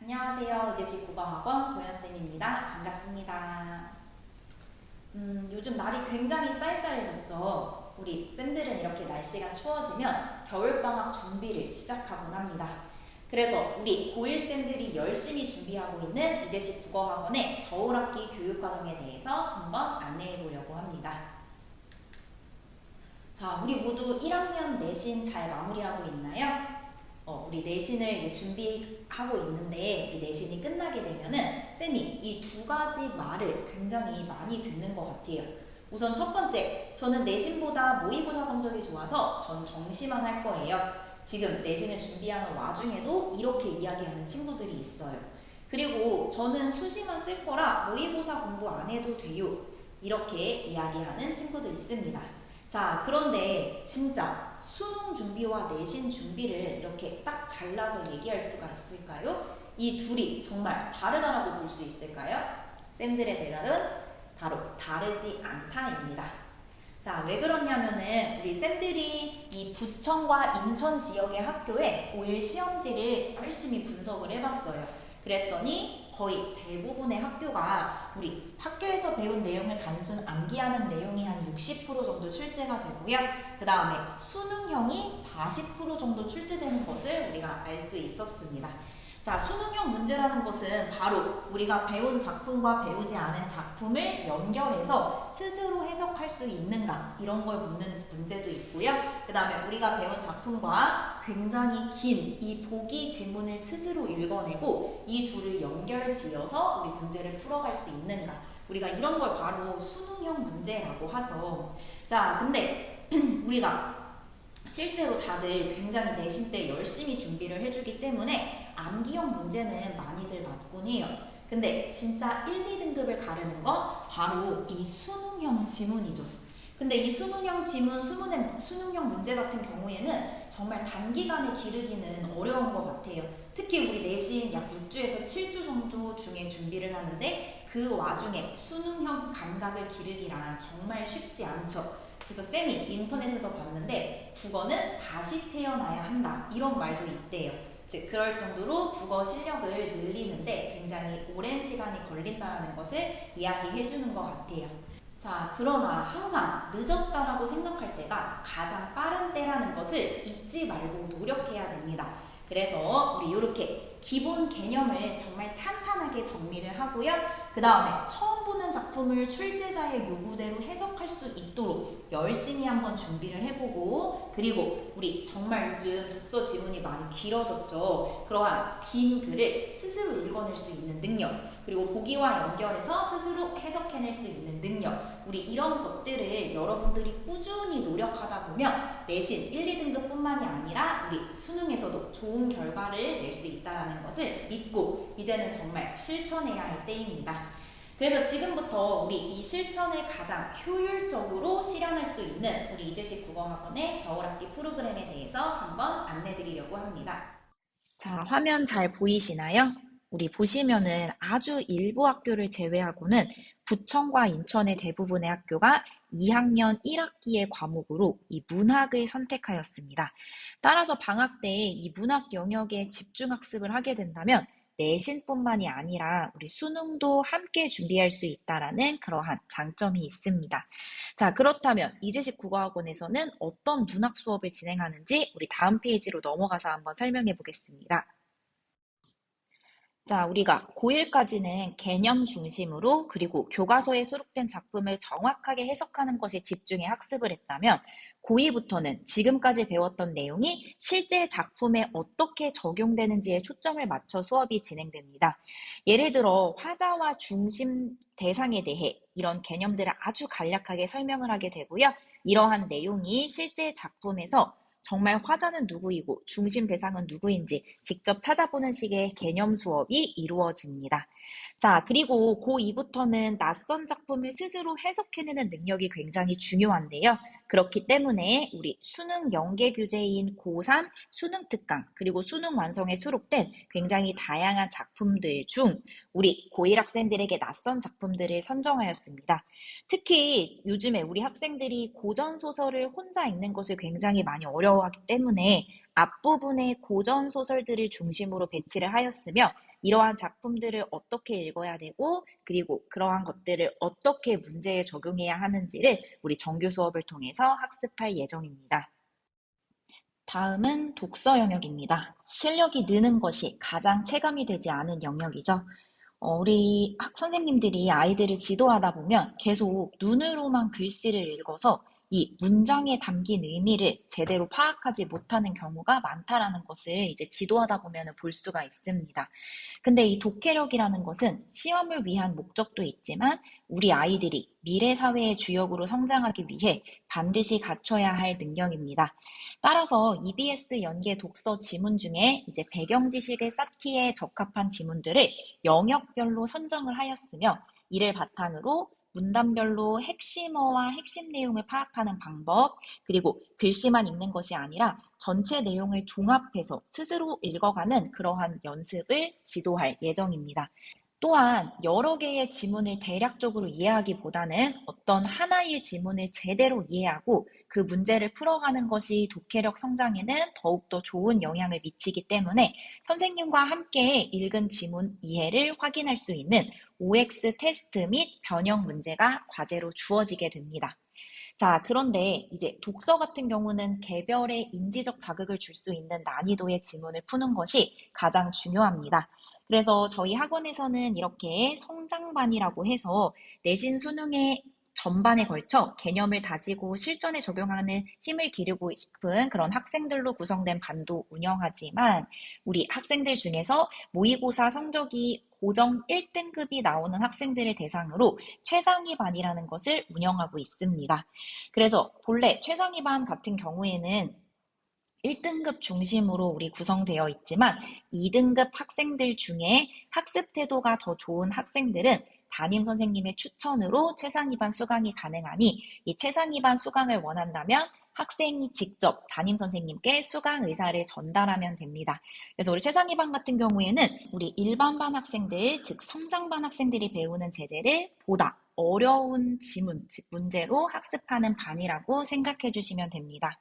안녕하세요. 이재식 국어학원 도연쌤입니다. 반갑습니다. 요즘 날이 굉장히 쌀쌀해졌죠. 우리 쌤들은 이렇게 날씨가 추워지면 겨울방학 준비를 시작하곤 합니다. 그래서 우리 고1 쌤들이 열심히 준비하고 있는 이재식 국어학원의 겨울학기 교육과정에 대해서 한번 안내해 보려고 합니다. 자, 우리 모두 1학년 내신 잘 마무리하고 있나요? 우리 내신을 이제 준비하고 있는데 이 내신이 끝나게 되면은 쌤이 이 두 가지 말을 굉장히 많이 듣는 것 같아요. 우선 첫 번째, 저는 내신보다 모의고사 성적이 좋아서 전 정시만 할 거예요. 지금 내신을 준비하는 와중에도 이렇게 이야기하는 친구들이 있어요. 그리고 저는 수시만 쓸 거라 모의고사 공부 안 해도 돼요. 이렇게 이야기하는 친구도 있습니다. 자, 그런데 진짜 수능 준비와 내신 준비를 이렇게 딱 잘라서 얘기할 수가 있을까요? 이 둘이 정말 다르다라고 볼 수 있을까요? 쌤들의 대답은 바로 다르지 않다입니다. 자, 왜 그러냐면은 우리 쌤들이 이 부천과 인천 지역의 학교에 고1 시험지를 열심히 분석을 해봤어요. 그랬더니 거의 대부분의 학교가 우리 학교에서 배운 내용을 단순 암기하는 내용이 한 60% 정도 출제가 되고요. 그 다음에 수능형이 40% 정도 출제되는 것을 우리가 알 수 있었습니다. 자, 수능형 문제라는 것은 바로 우리가 배운 작품과 배우지 않은 작품을 연결해서 스스로 해석할 수 있는가 이런 걸 묻는 문제도 있고요. 그 다음에 우리가 배운 작품과 굉장히 긴 이 보기 지문을 스스로 읽어내고 이 둘을 연결 지어서 우리 문제를 풀어갈 수 있는가, 우리가 이런 걸 바로 수능형 문제라고 하죠. 자, 근데 우리가 실제로 다들 굉장히 내신 때 열심히 준비를 해주기 때문에 암기형 문제는 많이들 맞곤 해요. 근데 진짜 1, 2등급을 가르는 건 바로 이 수능형 지문이죠. 근데 이 수능형 지문, 수능형 문제 같은 경우에는 정말 단기간에 기르기는 어려운 것 같아요. 특히 우리 내신 약 6주에서 7주 정도 중에 준비를 하는데 그 와중에 수능형 감각을 기르기란 정말 쉽지 않죠. 그래서 쌤이 인터넷에서 봤는데 국어는 다시 태어나야 한다 이런 말도 있대요. 즉 그럴 정도로 국어 실력을 늘리는데 굉장히 오랜 시간이 걸린다는 것을 이야기해 주는 것 같아요. 자, 그러나 항상 늦었다라고 생각할 때가 가장 빠른 때라는 것을 잊지 말고 노력해야 됩니다. 그래서 우리 이렇게 기본 개념을 정말 탄탄하게 정리를 하고요. 그 다음에 처음 보는 작품을 출제자의 요구대로 해석할 수 있도록 열심히 한번 준비를 해보고, 그리고 우리 정말 요즘 독서 지문이 많이 길어졌죠. 그러한 긴 글을 스스로 읽어낼 수 있는 능력, 그리고 보기와 연결해서 스스로 해석해낼 수 있는 능력, 우리 이런 것들을 여러분들이 꾸준히 노력하다 보면 내신 1, 2등급 뿐만이 아니라 우리 수능에서도 좋은 결과를 낼 수 있다는 것을 믿고 이제는 정말 실천해야 할 때입니다. 그래서 지금부터 우리 이 실천을 가장 효율적으로 실현할 수 있는 우리 이재식 국어학원의 겨울학기 프로그램에 대해서 한번 안내드리려고 합니다. 자, 화면 잘 보이시나요? 우리 보시면은 아주 일부 학교를 제외하고는 부천과 인천의 대부분의 학교가 2학년 1학기의 과목으로 이 문학을 선택하였습니다. 따라서 방학 때 이 문학 영역에 집중 학습을 하게 된다면 내신뿐만이 아니라 우리 수능도 함께 준비할 수 있다라는 그러한 장점이 있습니다. 자, 그렇다면 이재식 국어학원에서는 어떤 문학 수업을 진행하는지 우리 다음 페이지로 넘어가서 한번 설명해 보겠습니다. 자, 우리가 고1까지는 개념 중심으로 그리고 교과서에 수록된 작품을 정확하게 해석하는 것에 집중해 학습을 했다면 고2부터는 지금까지 배웠던 내용이 실제 작품에 어떻게 적용되는지에 초점을 맞춰 수업이 진행됩니다. 예를 들어 화자와 중심 대상에 대해 이런 개념들을 아주 간략하게 설명을 하게 되고요. 이러한 내용이 실제 작품에서 정말 화자는 누구이고 중심 대상은 누구인지 직접 찾아보는 식의 개념 수업이 이루어집니다. 자, 그리고 고2부터는 낯선 작품을 스스로 해석해내는 능력이 굉장히 중요한데요. 그렇기 때문에 우리 수능 연계 규제인 고3 수능 특강 그리고 수능 완성에 수록된 굉장히 다양한 작품들 중 우리 고1 학생들에게 낯선 작품들을 선정하였습니다. 특히 요즘에 우리 학생들이 고전 소설을 혼자 읽는 것을 굉장히 많이 어려워하기 때문에 앞부분에 고전 소설들을 중심으로 배치를 하였으며 이러한 작품들을 어떻게 읽어야 되고 그리고 그러한 것들을 어떻게 문제에 적용해야 하는지를 우리 정규 수업을 통해서 학습할 예정입니다. 다음은 독서 영역입니다. 실력이 느는 것이 가장 체감이 되지 않은 영역이죠. 우리 선생님들이 아이들을 지도하다 보면 계속 눈으로만 글씨를 읽어서 이 문장에 담긴 의미를 제대로 파악하지 못하는 경우가 많다라는 것을 이제 지도하다 보면 볼 수가 있습니다. 근데 이 독해력이라는 것은 시험을 위한 목적도 있지만 우리 아이들이 미래 사회의 주역으로 성장하기 위해 반드시 갖춰야 할 능력입니다. 따라서 EBS 연계 독서 지문 중에 이제 배경 지식을 쌓기에 적합한 지문들을 영역별로 선정을 하였으며 이를 바탕으로 문단별로 핵심어와 핵심 내용을 파악하는 방법, 그리고 글씨만 읽는 것이 아니라 전체 내용을 종합해서 스스로 읽어가는 그러한 연습을 지도할 예정입니다. 또한 여러 개의 지문을 대략적으로 이해하기보다는 어떤 하나의 지문을 제대로 이해하고 그 문제를 풀어가는 것이 독해력 성장에는 더욱더 좋은 영향을 미치기 때문에 선생님과 함께 읽은 지문 이해를 확인할 수 있는 OX 테스트 및 변형 문제가 과제로 주어지게 됩니다. 자, 그런데 이제 독서 같은 경우는 개별의 인지적 자극을 줄 수 있는 난이도의 지문을 푸는 것이 가장 중요합니다. 그래서 저희 학원에서는 이렇게 성장반이라고 해서 내신 수능의 전반에 걸쳐 개념을 다지고 실전에 적용하는 힘을 기르고 싶은 그런 학생들로 구성된 반도 운영하지만 우리 학생들 중에서 모의고사 성적이 고정 1등급이 나오는 학생들을 대상으로 최상위 반이라는 것을 운영하고 있습니다. 그래서 본래 최상위 반 같은 경우에는 1등급 중심으로 우리 구성되어 있지만 2등급 학생들 중에 학습 태도가 더 좋은 학생들은 담임 선생님의 추천으로 최상위반 수강이 가능하니 이 최상위반 수강을 원한다면 학생이 직접 담임 선생님께 수강 의사를 전달하면 됩니다. 그래서 우리 최상위반 같은 경우에는 우리 일반반 학생들, 즉 성장반 학생들이 배우는 제재를 보다 어려운 지문, 즉 문제로 학습하는 반이라고 생각해 주시면 됩니다.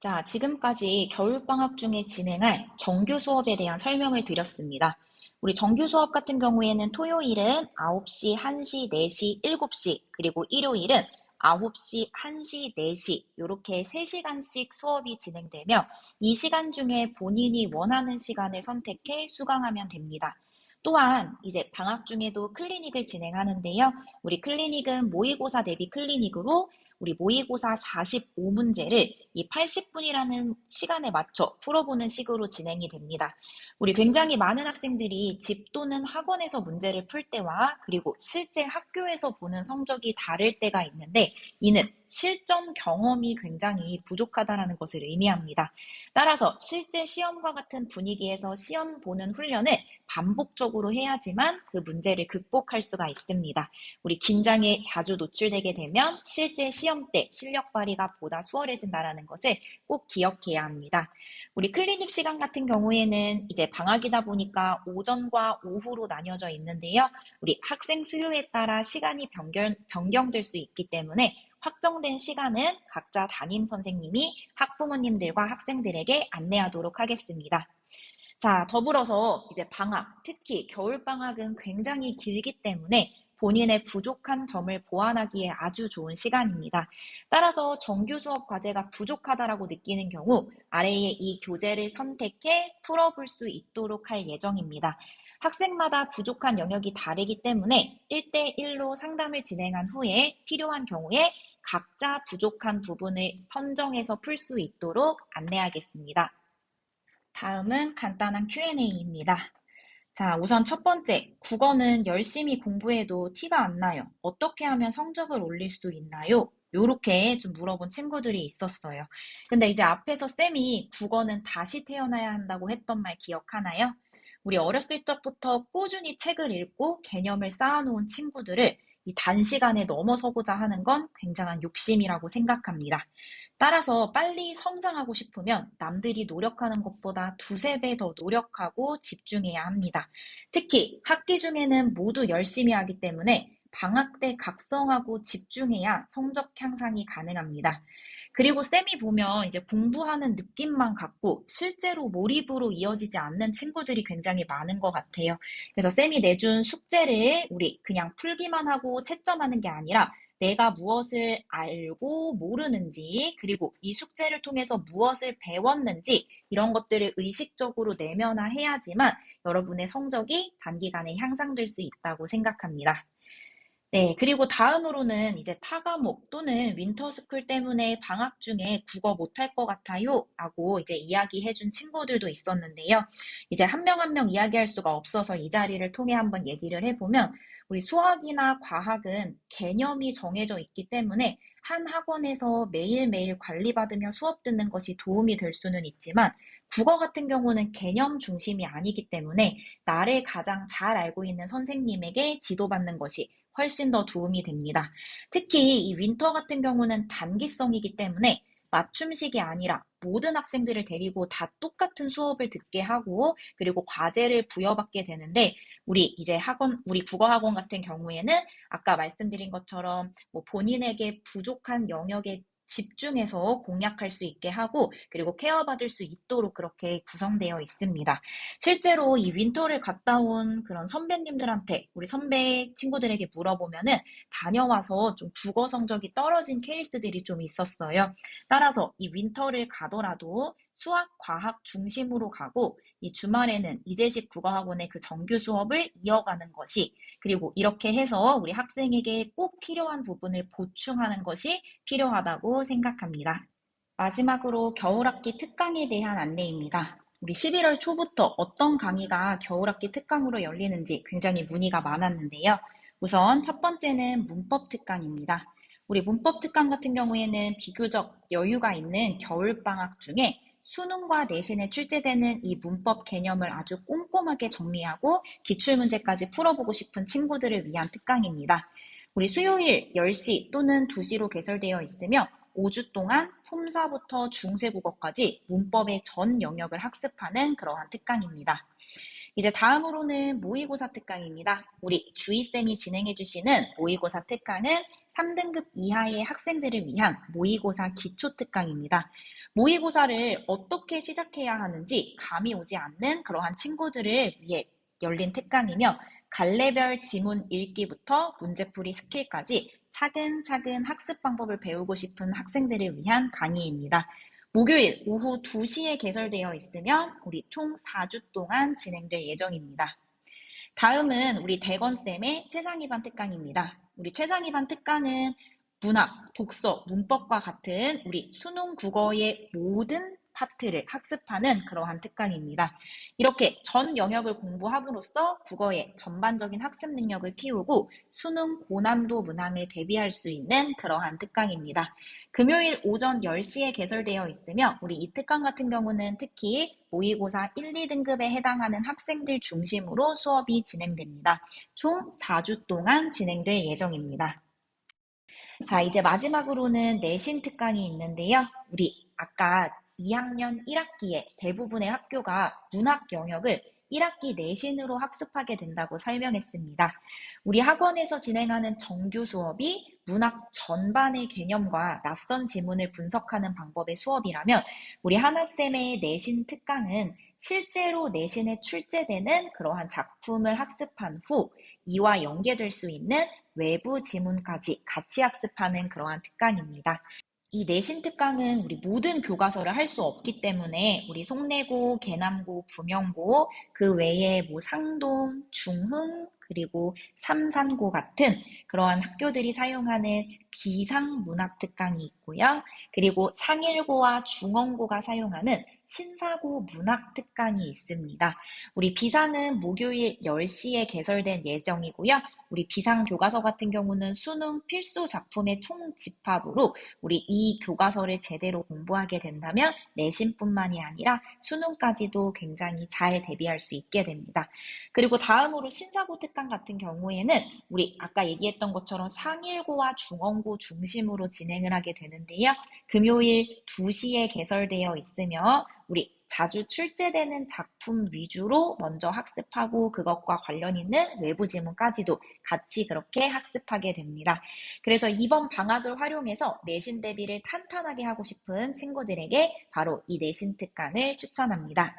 자, 지금까지 겨울방학 중에 진행할 정규 수업에 대한 설명을 드렸습니다. 우리 정규 수업 같은 경우에는 토요일은 9시, 1시, 4시, 7시, 그리고 일요일은 9시, 1시, 4시 이렇게 3시간씩 수업이 진행되며 이 시간 중에 본인이 원하는 시간을 선택해 수강하면 됩니다. 또한 이제 방학 중에도 클리닉을 진행하는데요. 우리 클리닉은 모의고사 대비 클리닉으로 우리 모의고사 45문제를 이 80분이라는 시간에 맞춰 풀어보는 식으로 진행이 됩니다. 우리 굉장히 많은 학생들이 집 또는 학원에서 문제를 풀 때와 그리고 실제 학교에서 보는 성적이 다를 때가 있는데 이는 실전 경험이 굉장히 부족하다는 것을 의미합니다. 따라서 실제 시험과 같은 분위기에서 시험 보는 훈련을 반복적으로 해야지만 그 문제를 극복할 수가 있습니다. 우리 긴장에 자주 노출되게 되면 실제 시험 때 실력 발휘가 보다 수월해진다는 것을 꼭 기억해야 합니다. 우리 클리닉 시간 같은 경우에는 이제 방학이다 보니까 오전과 오후로 나뉘어져 있는데요. 우리 학생 수요에 따라 시간이 변경될 수 있기 때문에 확정된 시간은 각자 담임 선생님이 학부모님들과 학생들에게 안내하도록 하겠습니다. 자, 더불어서 이제 방학, 특히 겨울방학은 굉장히 길기 때문에 본인의 부족한 점을 보완하기에 아주 좋은 시간입니다. 따라서 정규 수업 과제가 부족하다라고 느끼는 경우 아래의 이 교재를 선택해 풀어볼 수 있도록 할 예정입니다. 학생마다 부족한 영역이 다르기 때문에 1대1로 상담을 진행한 후에 필요한 경우에 각자 부족한 부분을 선정해서 풀 수 있도록 안내하겠습니다. 다음은 간단한 Q&A입니다. 자, 우선 첫 번째, 국어는 열심히 공부해도 티가 안 나요. 어떻게 하면 성적을 올릴 수 있나요? 요렇게 좀 물어본 친구들이 있었어요. 근데 이제 앞에서 쌤이 국어는 다시 태어나야 한다고 했던 말 기억하나요? 우리 어렸을 적부터 꾸준히 책을 읽고 개념을 쌓아놓은 친구들을 이 단시간에 넘어서고자 하는 건 굉장한 욕심이라고 생각합니다. 따라서 빨리 성장하고 싶으면 남들이 노력하는 것보다 두세 배 더 노력하고 집중해야 합니다. 특히 학기 중에는 모두 열심히 하기 때문에 방학 때 각성하고 집중해야 성적 향상이 가능합니다. 그리고 쌤이 보면 이제 공부하는 느낌만 갖고 실제로 몰입으로 이어지지 않는 친구들이 굉장히 많은 것 같아요. 그래서 쌤이 내준 숙제를 우리 그냥 풀기만 하고 채점하는 게 아니라 내가 무엇을 알고 모르는지, 그리고 이 숙제를 통해서 무엇을 배웠는지, 이런 것들을 의식적으로 내면화해야지만 여러분의 성적이 단기간에 향상될 수 있다고 생각합니다. 네, 그리고 다음으로는 이제 타과목 또는 윈터스쿨 때문에 방학 중에 국어 못할 것 같아요 라고 이제 이야기해준 친구들도 있었는데요. 이제 한 명 한 명 이야기할 수가 없어서 이 자리를 통해 한번 얘기를 해보면, 우리 수학이나 과학은 개념이 정해져 있기 때문에 한 학원에서 매일매일 관리받으며 수업 듣는 것이 도움이 될 수는 있지만, 국어 같은 경우는 개념 중심이 아니기 때문에 나를 가장 잘 알고 있는 선생님에게 지도받는 것이 훨씬 더 도움이 됩니다. 특히 이 윈터 같은 경우는 단기성이기 때문에 맞춤식이 아니라 모든 학생들을 데리고 다 똑같은 수업을 듣게 하고, 그리고 과제를 부여받게 되는데, 우리 국어 학원 같은 경우에는 아까 말씀드린 것처럼 뭐 본인에게 부족한 영역에 집중해서 공략할 수 있게 하고, 그리고 케어받을 수 있도록 그렇게 구성되어 있습니다. 실제로 이 윈터를 갔다 온 그런 선배님들한테, 우리 선배 친구들에게 물어보면은 다녀와서 좀 국어 성적이 떨어진 케이스들이 좀 있었어요. 따라서 이 윈터를 가더라도 수학, 과학 중심으로 가고, 이 주말에는 이재식 국어학원의 그 정규 수업을 이어가는 것이, 그리고 이렇게 해서 우리 학생에게 꼭 필요한 부분을 보충하는 것이 필요하다고 생각합니다. 마지막으로 겨울학기 특강에 대한 안내입니다. 우리 11월 초부터 어떤 강의가 겨울학기 특강으로 열리는지 굉장히 문의가 많았는데요. 우선 첫 번째는 문법 특강입니다. 우리 문법 특강 같은 경우에는 비교적 여유가 있는 겨울방학 중에 수능과 내신에 출제되는 이 문법 개념을 아주 꼼꼼하게 정리하고 기출문제까지 풀어보고 싶은 친구들을 위한 특강입니다. 우리 수요일 10시 또는 2시로 개설되어 있으며 5주 동안 품사부터 중세국어까지 문법의 전 영역을 학습하는 그러한 특강입니다. 이제 다음으로는 모의고사 특강입니다. 우리 주희쌤이 진행해주시는 모의고사 특강은 3등급 이하의 학생들을 위한 모의고사 기초 특강입니다. 모의고사를 어떻게 시작해야 하는지 감이 오지 않는 그러한 친구들을 위해 열린 특강이며, 갈래별 지문 읽기부터 문제풀이 스킬까지 차근차근 학습 방법을 배우고 싶은 학생들을 위한 강의입니다. 목요일 오후 2시에 개설되어 있으며 우리 총 4주 동안 진행될 예정입니다. 다음은 우리 대건쌤의 최상위반 특강입니다. 우리 최상위반 특강은 문학, 독서, 문법과 같은 우리 수능 국어의 모든 파트를 학습하는 그러한 특강입니다. 이렇게 전 영역을 공부함으로써 국어의 전반적인 학습 능력을 키우고 수능 고난도 문항에 대비할 수 있는 그러한 특강입니다. 금요일 오전 10시에 개설되어 있으며 우리 이 특강 같은 경우는 특히 모의고사 1, 2등급에 해당하는 학생들 중심으로 수업이 진행됩니다. 총 4주 동안 진행될 예정입니다. 자, 이제 마지막으로는 내신 특강이 있는데요. 우리 아까 2학년 1학기에 대부분의 학교가 문학 영역을 1학기 내신으로 학습하게 된다고 설명했습니다. 우리 학원에서 진행하는 정규 수업이 문학 전반의 개념과 낯선 지문을 분석하는 방법의 수업이라면, 우리 하나쌤의 내신 특강은 실제로 내신에 출제되는 그러한 작품을 학습한 후 이와 연계될 수 있는 외부 지문까지 같이 학습하는 그러한 특강입니다. 이 내신 특강은 우리 모든 교과서를 할 수 없기 때문에 우리 송내고, 계남고, 부명고, 그 외에 뭐 상동, 중흥, 그리고 삼산고 같은 그러한 학교들이 사용하는 기상문학 특강이 있고요. 그리고 상일고와 중원고가 사용하는 신사고 문학 특강이 있습니다. 우리 비상은 목요일 10시에 개설된 예정이고요. 우리 비상 교과서 같은 경우는 수능 필수 작품의 총 집합으로 우리 이 교과서를 제대로 공부하게 된다면 내신뿐만이 아니라 수능까지도 굉장히 잘 대비할 수 있게 됩니다. 그리고 다음으로 신사고 특강 특강 같은 경우에는 우리 아까 얘기했던 것처럼 상일고와 중원고 중심으로 진행을 하게 되는데요. 금요일 2시에 개설되어 있으며 우리 자주 출제되는 작품 위주로 먼저 학습하고 그것과 관련 있는 외부 지문까지도 같이 그렇게 학습하게 됩니다. 그래서 이번 방학을 활용해서 내신 대비를 탄탄하게 하고 싶은 친구들에게 바로 이 내신 특강을 추천합니다.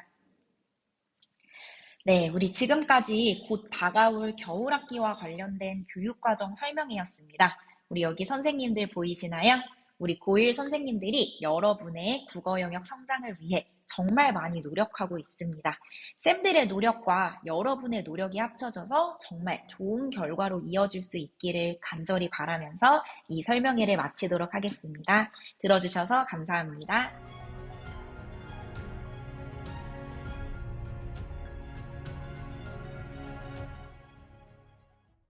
네, 우리 지금까지 곧 다가올 겨울학기와 관련된 교육과정 설명이었습니다. 우리 여기 선생님들 보이시나요? 우리 고1 선생님들이 여러분의 국어 영역 성장을 위해 정말 많이 노력하고 있습니다. 쌤들의 노력과 여러분의 노력이 합쳐져서 정말 좋은 결과로 이어질 수 있기를 간절히 바라면서 이 설명회를 마치도록 하겠습니다. 들어주셔서 감사합니다.